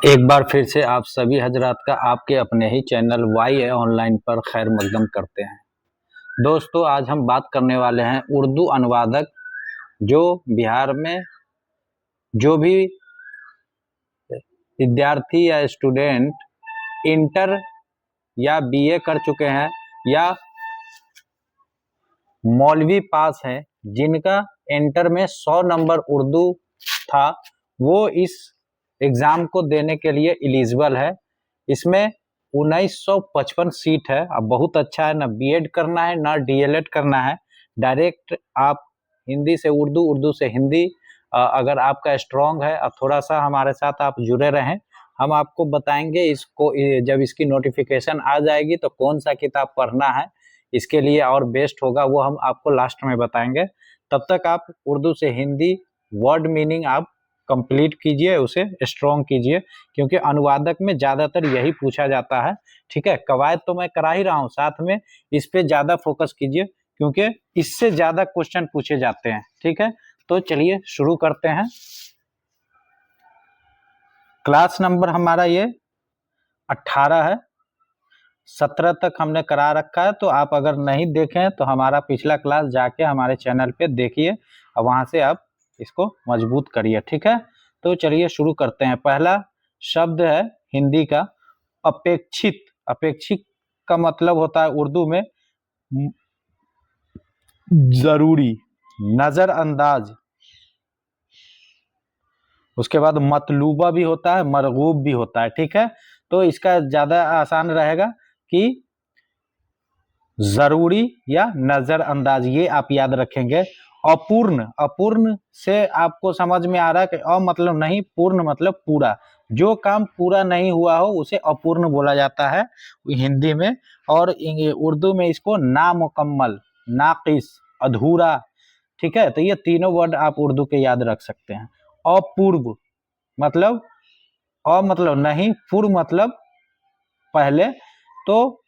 एक बार फिर से आप सभी हजरात का आपके अपने ही चैनल वाई ऑनलाइन पर खैर मकदम करते हैं। दोस्तों, आज हम बात करने वाले हैं उर्दू अनुवादक जो बिहार में जो भी विद्यार्थी या स्टूडेंट इंटर या बीए कर चुके हैं या मौलवी पास हैं, जिनका इंटर में 100 नंबर उर्दू था, वो इस एग्ज़ाम को देने के लिए एलिजिबल है। इसमें 1955 सीट है। अब बहुत अच्छा है, ना बीएड करना है ना डीएलएड करना है, डायरेक्ट आप हिंदी से उर्दू, उर्दू से हिंदी। अगर आपका स्ट्रॉन्ग है, अब थोड़ा सा हमारे साथ आप जुड़े रहें। हम आपको बताएंगे इसको, जब इसकी नोटिफिकेशन आ जाएगी तो कौन सा किताब पढ़ना है इसके लिए और बेस्ट होगा, वो हम आपको लास्ट में बताएंगे। तब तक आप उर्दू से हिंदी वर्ड मीनिंग आप कंप्लीट कीजिए, उसे स्ट्रॉन्ग कीजिए, क्योंकि अनुवादक में ज़्यादातर यही पूछा जाता है। ठीक है, कवायद तो मैं करा ही रहा हूँ, साथ में इस पे ज़्यादा फोकस कीजिए, क्योंकि इससे ज़्यादा क्वेश्चन पूछे जाते हैं। ठीक है, तो चलिए शुरू करते हैं। क्लास नंबर हमारा ये 18 है। 17 तक हमने करा रखा है, तो आप अगर नहीं देखें तो हमारा पिछला क्लास जाके हमारे चैनल पे देखिए और वहाँ से आप इसको मजबूत करिए। ठीक है, तो चलिए शुरू करते हैं। पहला शब्द है हिंदी का अपेक्षित। अपेक्षित का मतलब होता है उर्दू में जरूरी, नजरअंदाज। उसके बाद मतलूबा भी होता है, मरगूब भी होता है। ठीक है, तो इसका ज्यादा आसान रहेगा कि जरूरी या नजरअंदाज, ये आप याद रखेंगे। अपूर्ण, अपूर्ण से आपको समझ में आ रहा है कि अ मतलब नहीं, पूर्ण मतलब पूरा। जो काम पूरा नहीं हुआ हो उसे अपूर्ण बोला जाता है हिंदी में, और उर्दू में इसको नामुकम्मल, नाकिस, अधूरा। ठीक है, तो ये तीनों वर्ड आप उर्दू के याद रख सकते हैं। अपूर्व मतलब, अ मतलब नहीं, पूर्व मतलब पहले। तो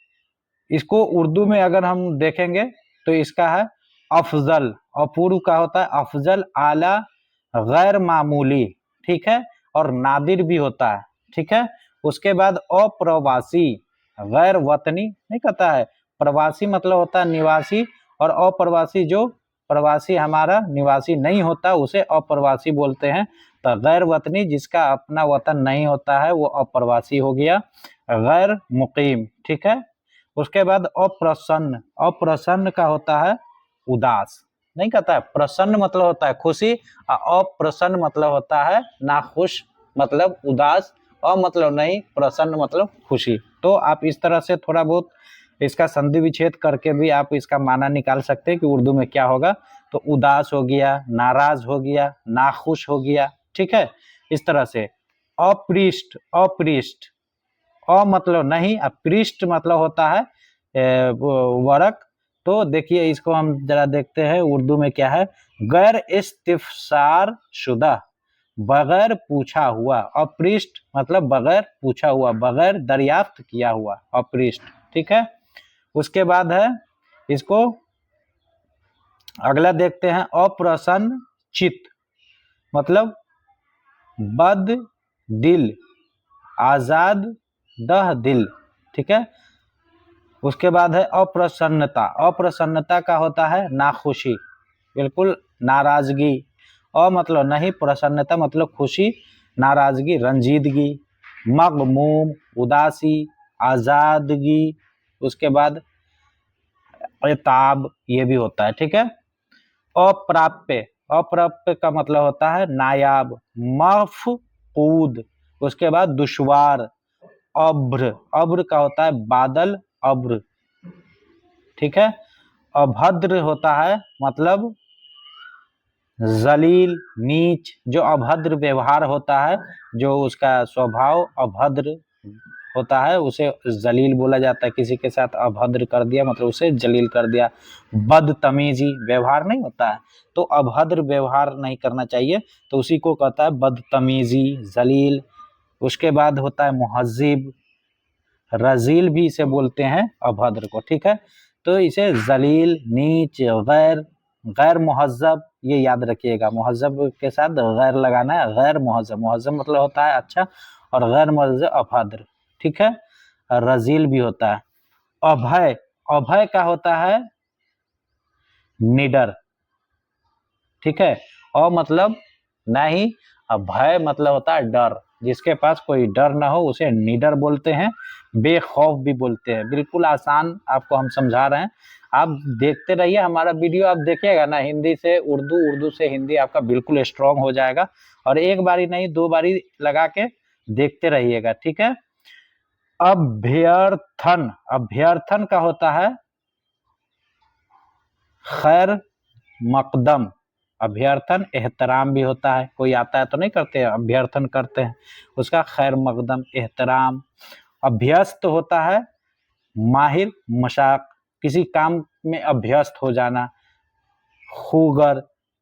इसको उर्दू में अगर हम देखेंगे तो इसका है अफजल। अपूर्व का होता है अफजल, आला, गैर मामूली। ठीक है, और नादिर भी होता है। ठीक है, उसके बाद अप्रवासी, गैर वतनी नहीं कहता है। प्रवासी मतलब होता है निवासी, और अप्रवासी जो प्रवासी हमारा निवासी नहीं होता उसे अप्रवासी बोलते हैं। तो गैर वतनी जिसका अपना वतन नहीं होता है वो अप्रवासी हो गया, गैर मुकीम। ठीक है, उसके बाद अप्रसन्न। अप्रसन्न का होता है उदास, नहीं कहता है। प्रसन्न मतलब होता है खुशी, और अप्रसन्न मतलब होता है नाखुश, मतलब उदास। अ मतलब नहीं, प्रसन्न मतलब खुशी। तो आप इस तरह से थोड़ा बहुत इसका संधि विच्छेद करके भी आप इसका माना निकाल सकते हैं कि उर्दू में क्या होगा। तो उदास हो गया, नाराज हो गया, नाखुश हो गया। ठीक है, इस तरह से। अपृष्ट, अपृष्ट, अ मतलब नहीं, पृष्ठ मतलब होता है वर्क। तो देखिए इसको हम जरा देखते हैं उर्दू में क्या है। गैर इस्तिफसार शुदा, बगैर पूछा हुआ। अपृष्ठ मतलब बगैर पूछा हुआ, बगैर दरियाफ्त किया हुआ, अपृष्ठ। ठीक है, उसके बाद है इसको अगला देखते हैं। अप्रसन्न चित्त मतलब बद दिल, आजाद दह दिल। ठीक है, उसके बाद है अप्रसन्नता। अप्रसन्नता का होता है नाखुशी, बिल्कुल नाराजगी। अ मतलब नहीं, प्रसन्नता मतलब खुशी, नाराजगी रंजीदगी। मगमूम उदासी, आजादगी। उसके बाद इताब, ये भी होता है। ठीक है, अप्राप्य। अप्राप्य का मतलब होता है नायाब, मफकूद। उसके बाद दुश्वार, अभ्र। अभ्र का होता है बादल, अभ्र। ठीक है, अभद्र होता है मतलब जलील, नीच। जो अभद्र व्यवहार होता है, जो उसका स्वभाव अभद्र होता है, उसे जलील बोला जाता है। किसी के साथ अभद्र कर दिया मतलब उसे जलील कर दिया। बदतमीजी व्यवहार नहीं होता है, तो अभद्र व्यवहार नहीं करना चाहिए, तो उसी को कहता है बदतमीजी, जलील। उसके बाद होता है मुहज्जिब, रजील भी इसे बोलते हैं अभद्र को। ठीक है, तो इसे जलील, नीच, गैर गैर मुहज्जब, ये याद रखिएगा, मुहज्जब के साथ गैर लगाना है, गैर मुहज्जब, मुहज्जब मतलब होता है अच्छा, और गैर मुहज्जब अभद्र, ठीक है। रजील भी होता है। अभय, अभय का होता है निडर, ठीक है। अ मतलब नहीं, अभय मतलब होता है डर, जिसके पास कोई डर ना हो उसे निडर बोलते हैं। बेखौफ भी बोलते हैं। बिल्कुल आसान आपको हम समझा रहे हैं, आप देखते रहिए हमारा वीडियो, आप देखिएगा ना, हिंदी से उर्दू, उर्दू से हिंदी, आपका बिल्कुल स्ट्रांग हो जाएगा। और एक बारी नहीं, 2 बारी लगा के देखते रहिएगा, ठीक है। अभ्यर्थन, अभ्यर्थन का होता है खैर मकदम। अभ्यर्थन एहतराम भी होता है, कोई आता है तो नहीं करते हैं, अभ्यर्थन करते हैं, उसका खैर मकदम एहतराम। अभ्यस्त होता है माहिर मशाक, किसी काम में अभ्यस्त हो जाना। खूगर,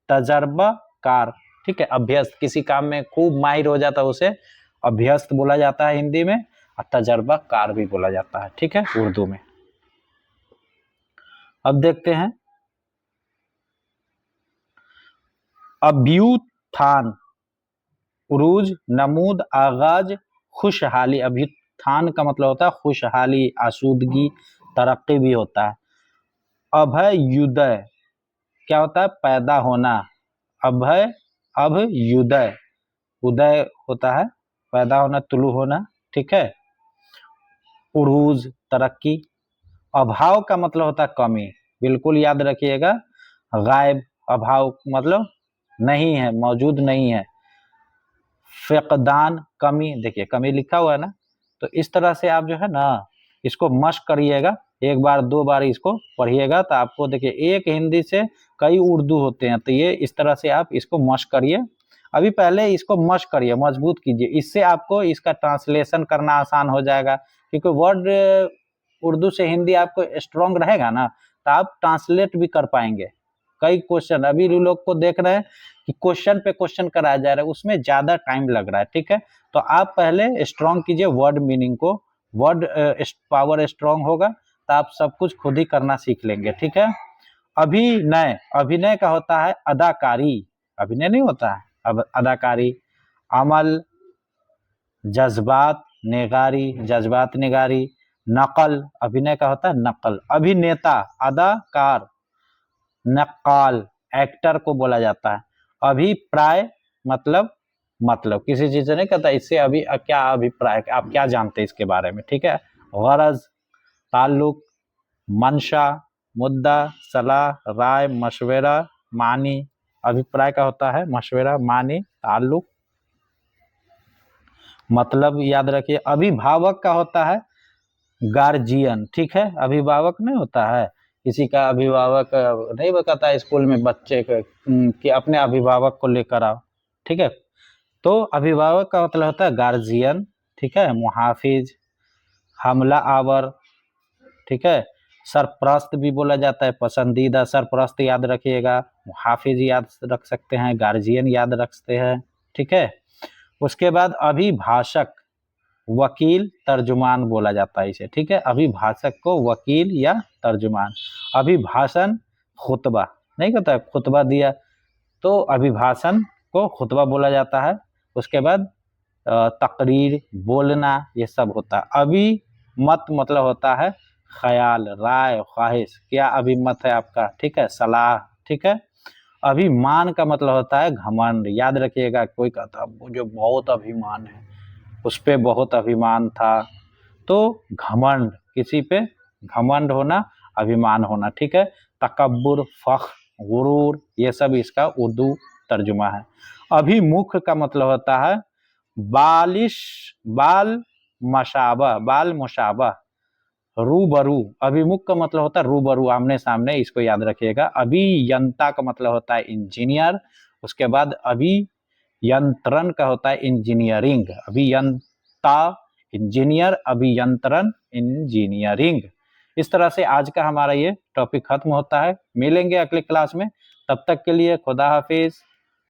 तजर्बाकार, ठीक है। अभ्यस्त किसी काम में खूब माहिर हो जाता है उसे अभ्यस्त बोला जाता है हिंदी में, और तजर्बाकार भी बोला जाता है, ठीक है, उर्दू में। अब देखते हैं अभ्युत्थान, उरूज, नमूद, आगाज, खुशहाली। अभ्युत्थान का मतलब होता है खुशहाली, आसूदगी, तरक्की भी होता है। अभ्युदय क्या होता है, पैदा होना। अभय, अभ्युदय, उदय होता है पैदा होना, तुलु होना, ठीक है। उरूज तरक्की। अभाव का मतलब होता है कमी, बिल्कुल याद रखिएगा। गायब, अभाव मतलब नहीं है, मौजूद नहीं है। फ़क़दान कमी, देखिए कमी लिखा हुआ है ना, तो इस तरह से आप जो है ना इसको मश्क करिएगा, 1 बार 2 बार इसको पढ़िएगा, तो आपको देखिए एक हिंदी से कई उर्दू होते हैं, तो ये इस तरह से आप इसको मश्क करिए। अभी पहले इसको मश्क करिए, मजबूत कीजिए, इससे आपको इसका ट्रांसलेशन करना आसान हो जाएगा, क्योंकि वर्ड उर्दू से हिंदी आपको स्ट्रांग रहेगा ना, तो आप ट्रांसलेट भी कर पाएंगे। कई क्वेश्चन अभी लोग को देख रहे हैं कि क्वेश्चन पे क्वेश्चन कराया जा रहा है, उसमें ज्यादा टाइम लग रहा है, ठीक है। तो आप पहले स्ट्रांग कीजिए वर्ड मीनिंग को, वर्ड पावर स्ट्रांग होगा तो आप सब कुछ खुद ही करना सीख लेंगे, ठीक है। अभिनय, अभिनय का होता है अदाकारी, अभिनय नहीं होता है, अब अदाकारी। अमल, जज्बात निगारी, जज्बात निगारी। नकल, अभिनय का होता है नकल। अभिनेता, अदाकार। नक्काल, एक्टर को बोला जाता है। अभिप्राय मतलब किसी चीज से नहीं कहता इससे अभी क्या अभिप्राय, आप क्या जानते हैं इसके बारे में, ठीक है। गरज, ताल्लुक। मंशा, मुद्दा, सलाह, राय, मशवरा, मानी। अभिप्राय का होता है मशवरा, मानी, ताल्लुक, मतलब याद रखिए। अभिभावक का होता है गार्जियन, ठीक है। अभिभावक नहीं होता है, किसी का अभिभावक नहीं बताता स्कूल में बच्चे को कि अपने अभिभावक को लेकर आओ, ठीक है। तो अभिभावक का मतलब होता है गार्जियन, ठीक है। मुहाफिज, हमला आवर, ठीक है। सरप्रस्त भी बोला जाता है, पसंदीदा, सरप्रस्त याद रखिएगा, मुहाफिज याद रख सकते हैं, गार्जियन याद रखते हैं, ठीक है। उसके बाद अभिभाषक, वकील, तर्जुमान बोला जाता है इसे, ठीक है। अभिभाषक को वकील या तर्जुमान। अभिभाषण, खुतबा, नहीं कहता खुतबा दिया, तो अभिभाषण को खुतबा बोला जाता है। उसके बाद तकरीर, बोलना, ये सब होता है। अभिमत मतलब होता है ख्याल, राय, ख्वाहिश, क्या अभिमत है आपका, ठीक है, सलाह, ठीक है। अभिमान का मतलब होता है घमंड, याद रखिएगा। कोई कहता मुझे बहुत अभिमान है, उस पे बहुत अभिमान था, तो घमंड, किसी पे घमंड होना, अभिमान होना, ठीक है। तकब्बुर, फख्र, गुरूर, ये सब इसका उर्दू तर्जुमा है। अभिमुख का मतलब होता है बालिश, बाल मशाबा, बाल मुशाबा, रूबरू। अभिमुख का मतलब होता है रूबरू, आमने सामने, इसको याद रखिएगा। अभियंता का मतलब होता है इंजीनियर। उसके बाद अभियंत्रण का होता है इंजीनियरिंग, अभियंता इंजीनियर, अभियंत्रण इंजीनियरिंग। इस तरह से आज का हमारा ये टॉपिक खत्म होता है। मिलेंगे अगले क्लास में, तब तक के लिए खुदा हाफिज।